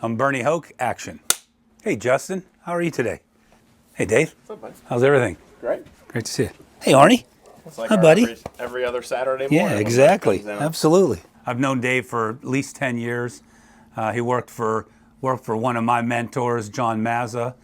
Some Bernie Hough action. Hey, Justin, how are you today? Hey, Dave. What's up, bud? How's everything? Great. Great to see you. Hey, Arnie. It's like Hi, buddy. every other Saturday morning. Yeah, exactly. Absolutely. I've known Dave for at least 10 years. He worked for one of my mentors, John Mazza,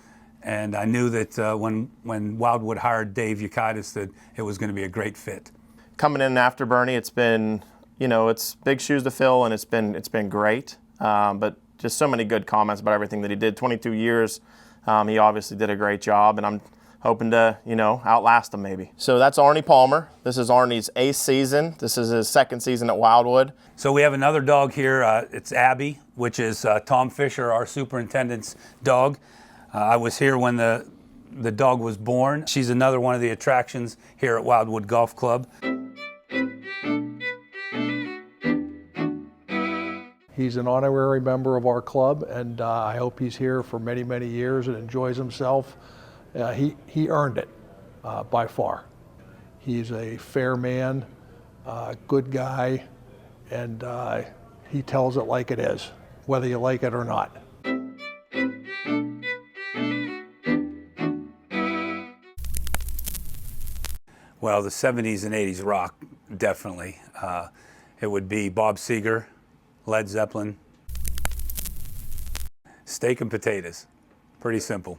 and I knew that when Wildwood hired Dave Yokitis that it was going to be a great fit. Coming in after Bernie, it's been, it's big shoes to fill, and it's been great. But just so many good comments about everything that he did. 22 years, he obviously did a great job, and I'm hoping to, outlast him maybe. So that's Arnie Palmer. This is Arnie's 8th season. This is his 2nd season at Wildwood. So we have another dog here. It's Abby, which is Tom Fisher, our superintendent's dog. I was here when the dog was born. She's another one of the attractions here at Wildwood Golf Club. He's an honorary member of our club, and I hope he's here for many, many years and enjoys himself. He earned it by far. He's a fair man, good guy, and he tells it like it is, whether you like it or not. Well, the 70s and 80s rock, definitely. It would be Bob Seger, Led Zeppelin, steak and potatoes. Pretty simple.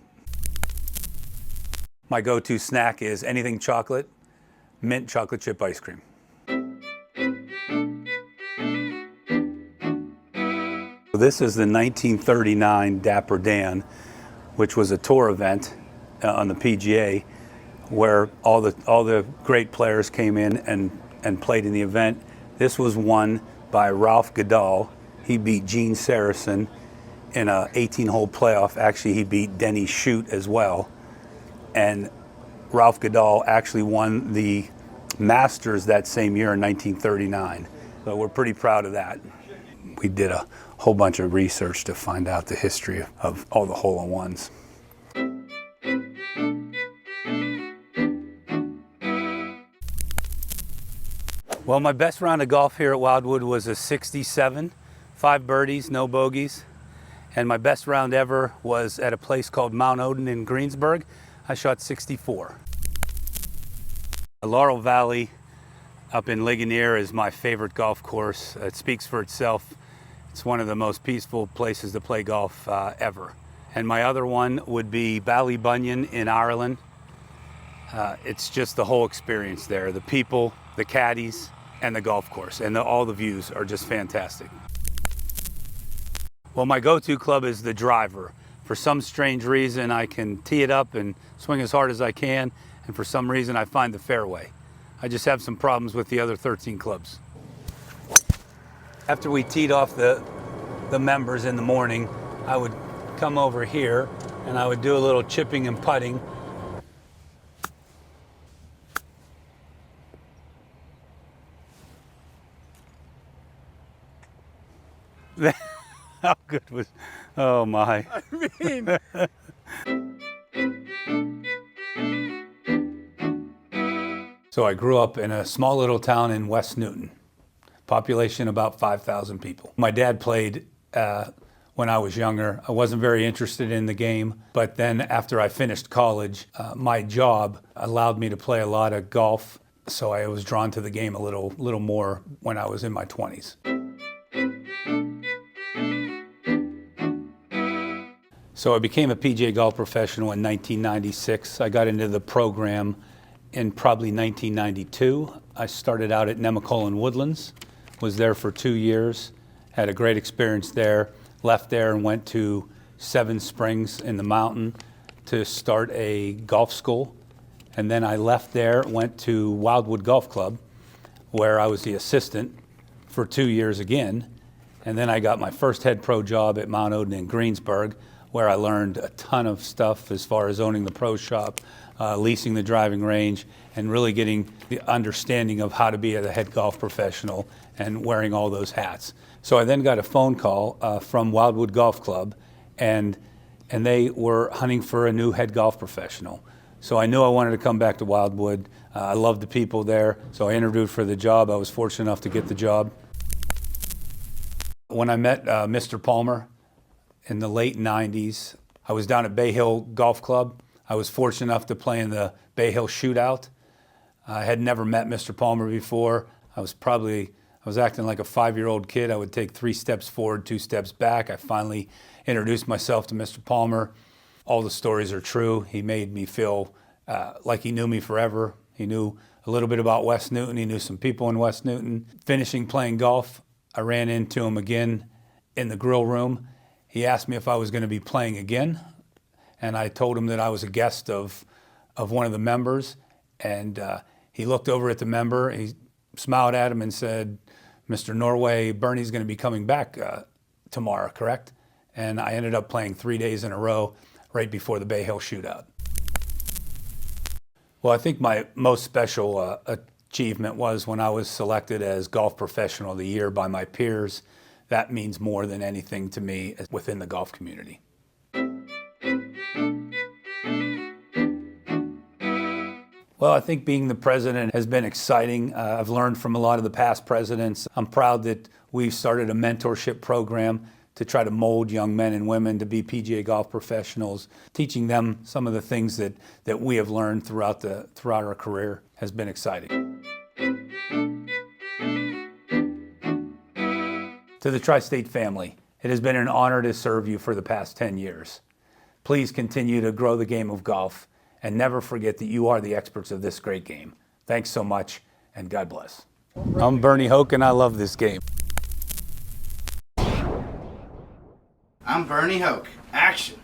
My go-to snack is anything chocolate, mint chocolate chip ice cream. This is the 1939 Dapper Dan, which was a tour event on the PGA where all the great players came in and played in the event. This was won by Ralph Goodall. He beat Gene Saracen in a 18-hole playoff. Actually, he beat Denny Shute as well. And Ralph Goodall actually won the Masters that same year in 1939. So we're pretty proud of that. We did a whole bunch of research to find out the history of all the hole-in-ones. Well, my best round of golf here at Wildwood was a 67, 5 birdies, no bogeys. And my best round ever was at a place called Mount Odin in Greensburg. I shot 64. Laurel Valley up in Ligonier is my favorite golf course. It speaks for itself. It's one of the most peaceful places to play golf ever. And my other one would be Ballybunion in Ireland. It's just the whole experience there. The people, the caddies, and the golf course. And all the views are just fantastic. Well, my go-to club is the driver. For some strange reason, I can tee it up and swing as hard as I can, and for some reason, I find the fairway. I just have some problems with the other 13 clubs. After we teed off the members in the morning, I would come over here and I would do a little chipping and putting. How good was, oh my. I mean. So I grew up in a small little town in West Newton, population about 5,000 people. My dad played when I was younger. I wasn't very interested in the game, but then after I finished college, my job allowed me to play a lot of golf, so I was drawn to the game a little more when I was in my 20s. So I became a PGA golf professional in 1996. I got into the program in probably 1992. I started out at Nemacolin Woodlands, was there for 2 years, had a great experience there, left there and went to Seven Springs in the mountain to start a golf school. And then I left there, went to Wildwood Golf Club, where I was the assistant for 2 years again. And then I got my first head pro job at Mount Odin in Greensburg, where I learned a ton of stuff as far as owning the pro shop, leasing the driving range, and really getting the understanding of how to be a head golf professional and wearing all those hats. So I then got a phone call from Wildwood Golf Club, and they were hunting for a new head golf professional. So I knew I wanted to come back to Wildwood. I loved the people there, so I interviewed for the job. I was fortunate enough to get the job. When I met Mr. Palmer, in the late 90s. I was down at Bay Hill Golf Club. I was fortunate enough to play in the Bay Hill Shootout. I had never met Mr. Palmer before. I was acting like a 5-year-old kid. I would take 3 steps forward, 2 steps back. I finally introduced myself to Mr. Palmer. All the stories are true. He made me feel like he knew me forever. He knew a little bit about West Newton. He knew some people in West Newton. Finishing playing golf, I ran into him again in the grill room. He asked me if I was going to be playing again, and I told him that I was a guest of one of the members, and he looked over at the member, he smiled at him and said, "Mr. Norway, Bernie's going to be coming back tomorrow, correct?" And I ended up playing 3 days in a row right before the Bay Hill Shootout. Well, I think my most special achievement was when I was selected as Golf Professional of the Year by my peers. That means more than anything to me within the golf community. Well, I think being the president has been exciting. I've learned from a lot of the past presidents. I'm proud that we've started a mentorship program to try to mold young men and women to be PGA golf professionals. Teaching them some of the things that we have learned throughout our career has been exciting. To the Tri-State family, it has been an honor to serve you for the past 10 years. Please continue to grow the game of golf and never forget that you are the experts of this great game. Thanks so much, and God bless. I'm Bernie Hough, and I love this game. I'm Bernie Hough. Action!